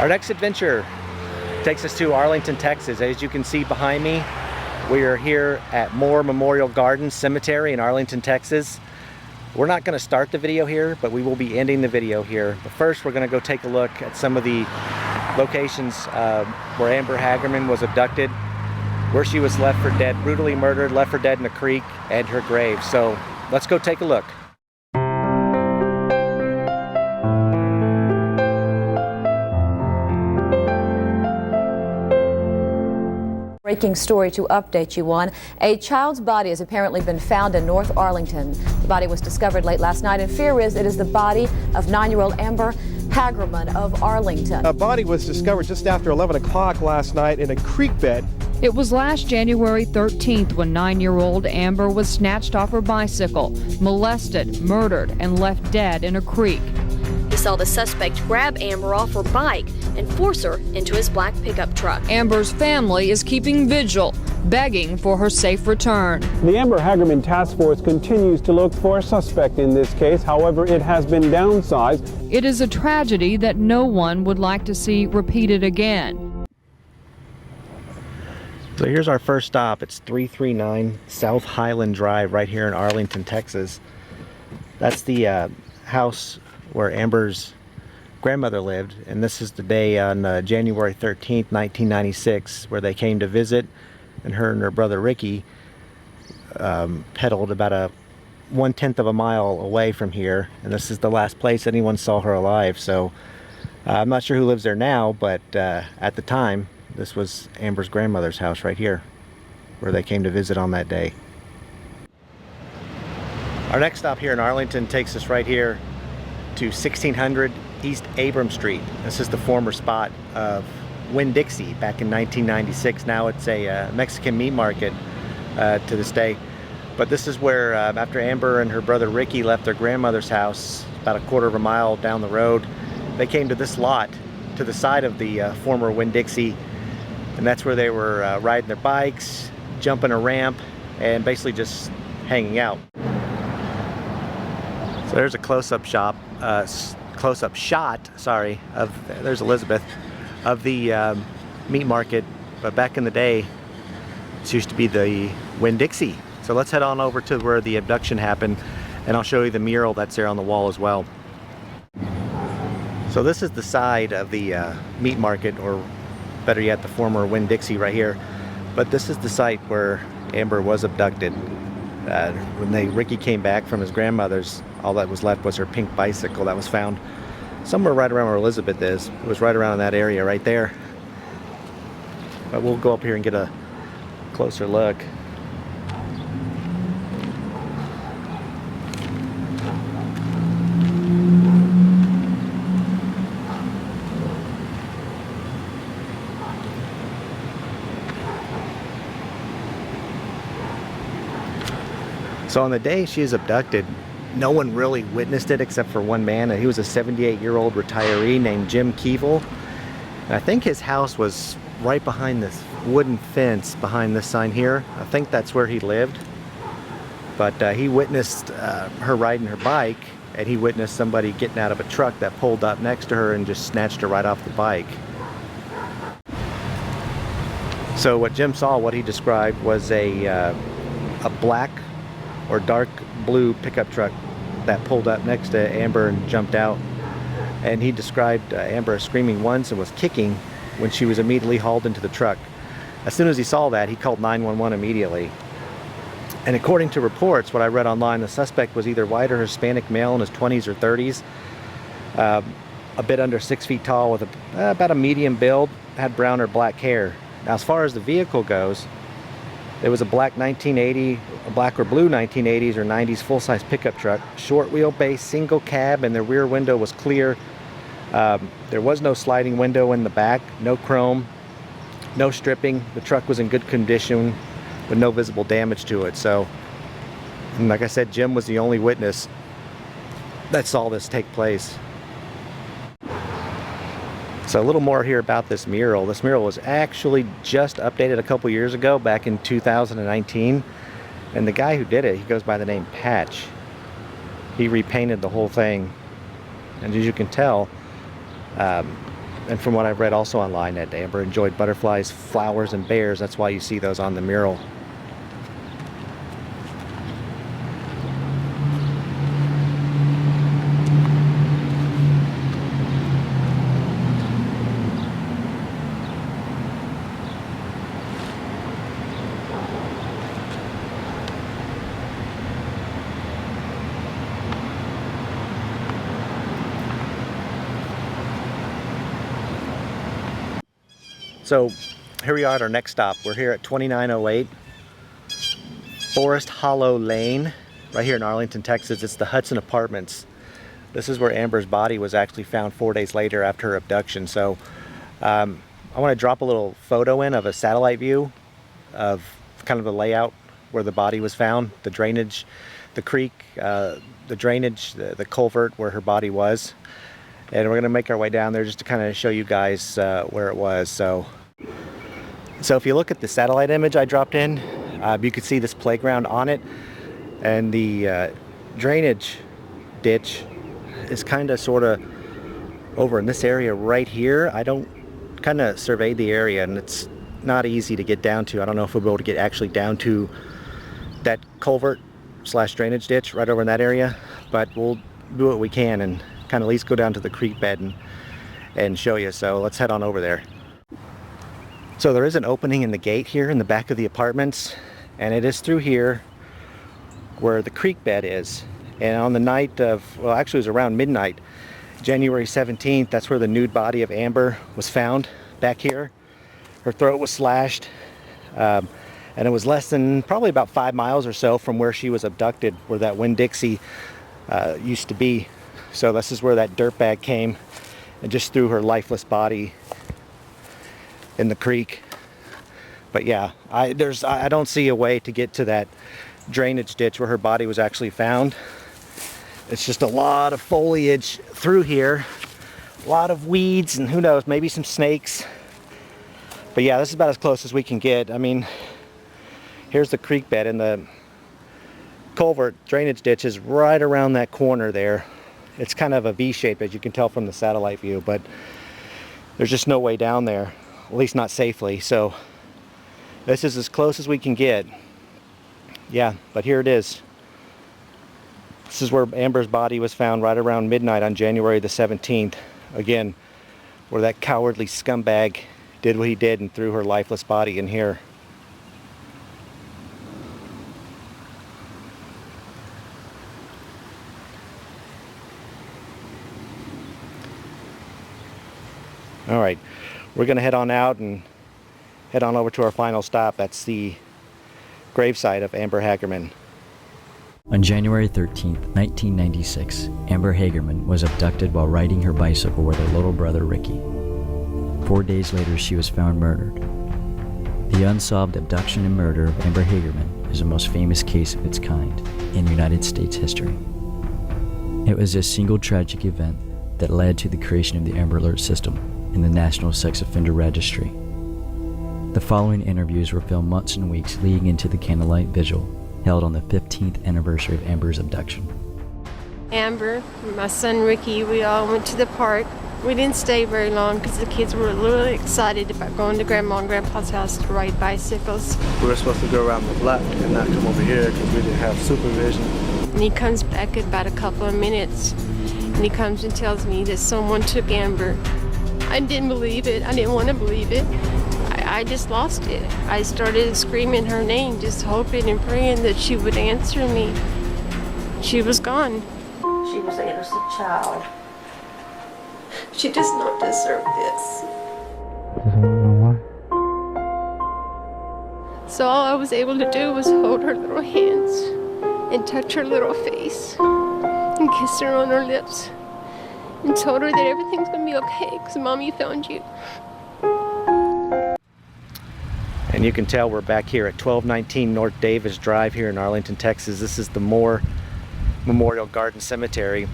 Our next adventure takes us to Arlington, Texas. As you can see behind me, we are here at Moore Memorial Gardens Cemetery in Arlington, Texas. We're not going to start the video here, but we will be ending the video here. But first, we're going to go take a look at some of the locations where Amber Hagerman was abducted, where she was left for dead, brutally murdered, left for dead in a creek, and her grave. So let's go take a look. Breaking story to update you on. A child's body has apparently been found in North Arlington. The body was discovered late last night, and fear is it is the body of 9-year-old Amber Hagerman of Arlington. A body was discovered just after 11 o'clock last night in a creek bed. It was last January 13th when 9-year-old Amber was snatched off her bicycle, molested, murdered, and left dead in a creek. He saw the suspect grab Amber off her bike and force her into his black pickup truck. Amber's family is keeping vigil, begging for her safe return. The Amber Hagerman Task Force continues to look for a suspect in this case. However, it has been downsized. It is a tragedy that no one would like to see repeated again. So here's our first stop. It's 339 South Highland Drive right here in Arlington, Texas. That's the house where Amber's grandmother lived, and this is the day on January 13th, 1996, where they came to visit, and her brother Ricky pedaled about 1/10 of a mile away from here, and this is the last place anyone saw her alive. So I'm not sure who lives there now, but at the time this was Amber's grandmother's house right here where they came to visit on that day. Our next stop here in Arlington takes us right here to 1600 East Abram Street. This is the former spot of Winn-Dixie back in 1996. Now it's a Mexican meat market to this day. But this is where after Amber and her brother Ricky left their grandmother's house about 1/4 of a mile down the road, they came to this lot to the side of the former Winn-Dixie, and that's where they were riding their bikes, jumping a ramp, and basically just hanging out. So there's a close-up shot, there's Elizabeth, of the meat market. But back in the day, this used to be the Winn-Dixie. So let's head on over to where the abduction happened, and I'll show you the mural that's there on the wall as well. So this is the side of the meat market, or better yet, the former Winn-Dixie right here. But this is the site where Amber was abducted. When Ricky came back from his grandmother's, all that was left was her pink bicycle that was found somewhere right around where Elizabeth is. It was right around in that area right there. But we'll go up here and get a closer look. So on the day she is abducted, no one really witnessed it except for one man, and he was a 78-year-old retiree named Jim Keevil. And I think his house was right behind this wooden fence behind this sign here. I think that's where he lived. But he witnessed her riding her bike, and he witnessed somebody getting out of a truck that pulled up next to her and just snatched her right off the bike. So what Jim saw, what he described, was a black or dark blue pickup truck that pulled up next to Amber and jumped out. And he described Amber screaming once and was kicking when she was immediately hauled into the truck. As soon as he saw that, he called 911 immediately. And according to reports, what I read online, the suspect was either white or Hispanic male in his 20s or 30s, a bit under 6 feet tall, with about a medium build, had brown or black hair. Now, as far as the vehicle goes, there was a black 1980, a black or blue 1980s or 90s full-size pickup truck, short wheelbase, single cab, and the rear window was clear. There was no sliding window in the back, no chrome, no stripping. The truck was in good condition with no visible damage to it. So, and like I said, Jim was the only witness that saw this take place. So a little more here about this mural. This mural was actually just updated a couple years ago, back in 2019. And the guy who did it, he goes by the name Patch. He repainted the whole thing. And as you can tell, And from what I've read also online, that Amber enjoyed butterflies, flowers, and bears. That's why you see those on the mural. So here we are at our next stop. We're here at 2908 Forest Hollow Lane, right here in Arlington, Texas. It's the Hudson Apartments. This is where Amber's body was actually found 4 days later after her abduction. So I want to drop a little photo in of a satellite view of kind of the layout where the body was found, the drainage, the creek, the drainage, the culvert where her body was. And we're going to make our way down there just to kind of show you guys where it was. So if you look at the satellite image I dropped in, you can see this playground on it, and the drainage ditch is kind of sort of over in this area right here. I don't kind of surveyed the area, and it's not easy to get down to. I don't know if we'll be able to get actually down to that culvert slash drainage ditch right over in that area, but we'll do what we can and kind of at least go down to the creek bed and show you. So let's head on over there. So there is an opening in the gate here in the back of the apartments, and it is through here where the creek bed is. And on the night of, well, actually it was around midnight, January 17th, that's where the nude body of Amber was found back here. Her throat was slashed, and it was less than probably about 5 miles or so from where she was abducted, where that Winn-Dixie used to be. So this is where that dirtbag came and just threw her lifeless body in the creek. But yeah, I don't see a way to get to that drainage ditch where her body was actually found. It's just a lot of foliage through here, a lot of weeds, and who knows, maybe some snakes. But yeah, this is about as close as we can get. I mean, here's the creek bed, and the culvert drainage ditch is right around that corner there. It's kind of a V shape, as you can tell from the satellite view, but there's just no way down there, at least not safely. So this is as close as we can get. Yeah, but here it is. This is where Amber's body was found right around midnight on January the 17th. Again, where that cowardly scumbag did what he did and threw her lifeless body in here. All right, we're gonna head on out and head on over to our final stop. That's the gravesite of Amber Hagerman. On January 13, 1996, Amber Hagerman was abducted while riding her bicycle with her little brother Ricky. 4 days later, she was found murdered. The unsolved abduction and murder of Amber Hagerman is the most famous case of its kind in United States history. It was a single tragic event that led to the creation of the Amber Alert system in the National Sex Offender Registry. The following interviews were filmed months and weeks leading into the candlelight vigil held on the 15th anniversary of Amber's abduction. Amber, my son Ricky, we all went to the park. We didn't stay very long because the kids were really excited about going to Grandma and Grandpa's house to ride bicycles. We were supposed to go around the block and not come over here because we didn't have supervision. And he comes back in about a couple of minutes, and he comes and tells me that someone took Amber. I didn't believe it. I didn't want to believe it. I just lost it. I started screaming her name, just hoping and praying that she would answer me. She was gone. She was an innocent child. She does not deserve this. So all I was able to do was hold her little hands and touch her little face and kiss her on her lips and told her that everything's gonna be okay because Mommy found you. And you can tell we're back here at 1219 North Davis Drive here in Arlington, Texas. This is the Moore Memorial Garden Cemetery.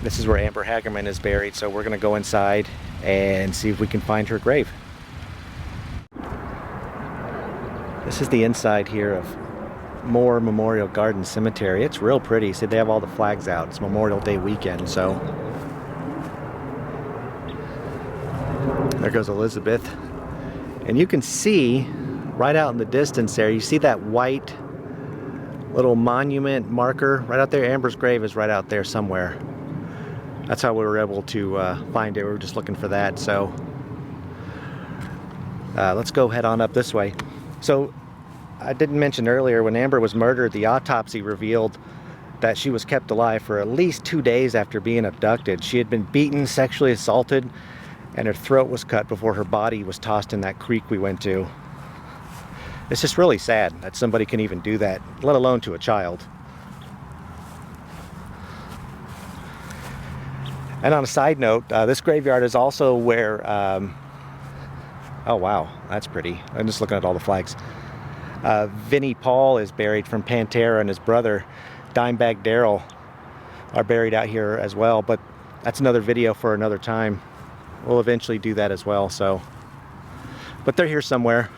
This is where Amber Hagerman is buried, so we're gonna go inside and see if we can find her grave. This is the inside here of Moore Memorial Garden Cemetery. It's real pretty. See, they have all the flags out. It's Memorial Day weekend, so There goes Elizabeth. And you can see right out in the distance there, you see that white little monument marker right out there. Amber's grave is right out there somewhere. That's how we were able to find it. We were just looking for that. So let's go head on up this way. So I didn't mention earlier, when Amber was murdered, the autopsy revealed that she was kept alive for at least 2 days after being abducted. She had been beaten, sexually assaulted, and her throat was cut before her body was tossed in that creek we went to. It's just really sad that somebody can even do that, let alone to a child. And on a side note, this graveyard is also where, oh wow, that's pretty. I'm just looking at all the flags. Vinnie Paul is buried from Pantera, and his brother, Dimebag Darrell, are buried out here as well, but that's another video for another time. We'll eventually do that as well, so. But they're here somewhere.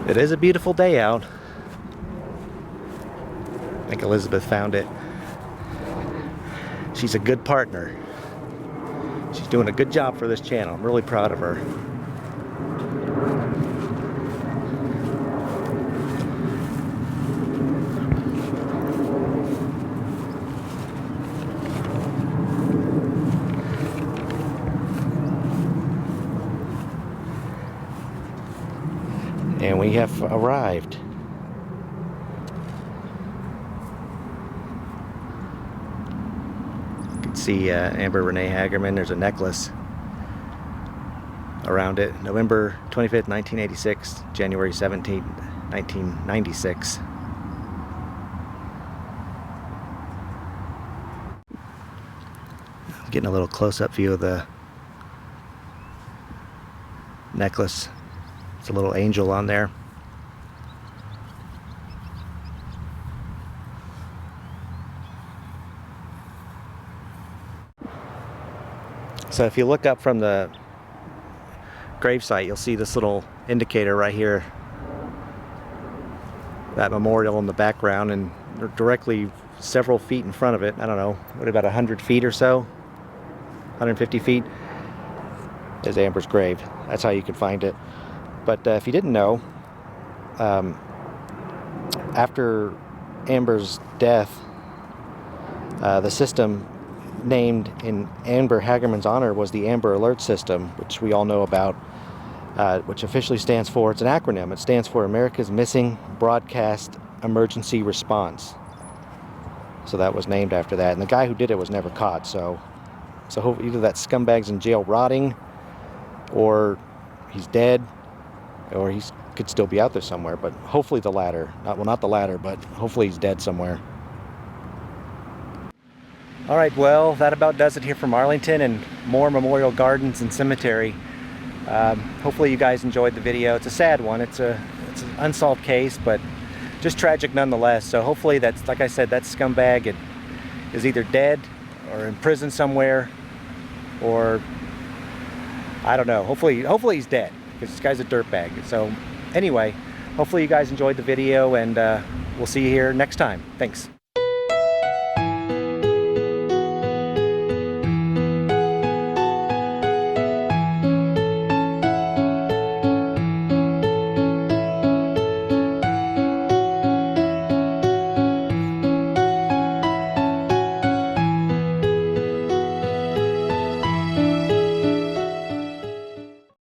It is a beautiful day out. I think Elizabeth found it. She's a good partner. She's doing a good job for this channel. I'm really proud of her. And we have arrived. You can see Amber Renee Hagerman. There's a necklace around it. November 25th, 1986, January 17th, 1996. Getting a little close-up view of the necklace. It's a little angel on there. So if you look up from the gravesite, you'll see this little indicator right here. That memorial in the background, and directly several feet in front of it, I don't know, what, about 100 feet or so? 150 feet is Amber's grave. That's how you can find it. But if you didn't know, after Amber's death, the system named in Amber Hagerman's honor was the Amber Alert System, which we all know about, which officially stands for, it's an acronym, it stands for America's Missing Broadcast Emergency Response. So that was named after that. And the guy who did it was never caught, so either that scumbag's in jail rotting, or he's dead, or he could still be out there somewhere, but hopefully the latter. Not the latter, but hopefully he's dead somewhere. All right, well, that about does it here from Arlington and more Memorial Gardens and Cemetery. Hopefully you guys enjoyed the video. It's a sad one. It's an unsolved case, but just tragic nonetheless. So hopefully that's, like I said, that scumbag is either dead or in prison somewhere, or I don't know. Hopefully he's dead, because this guy's a dirtbag. So anyway, hopefully you guys enjoyed the video, and we'll see you here next time. Thanks.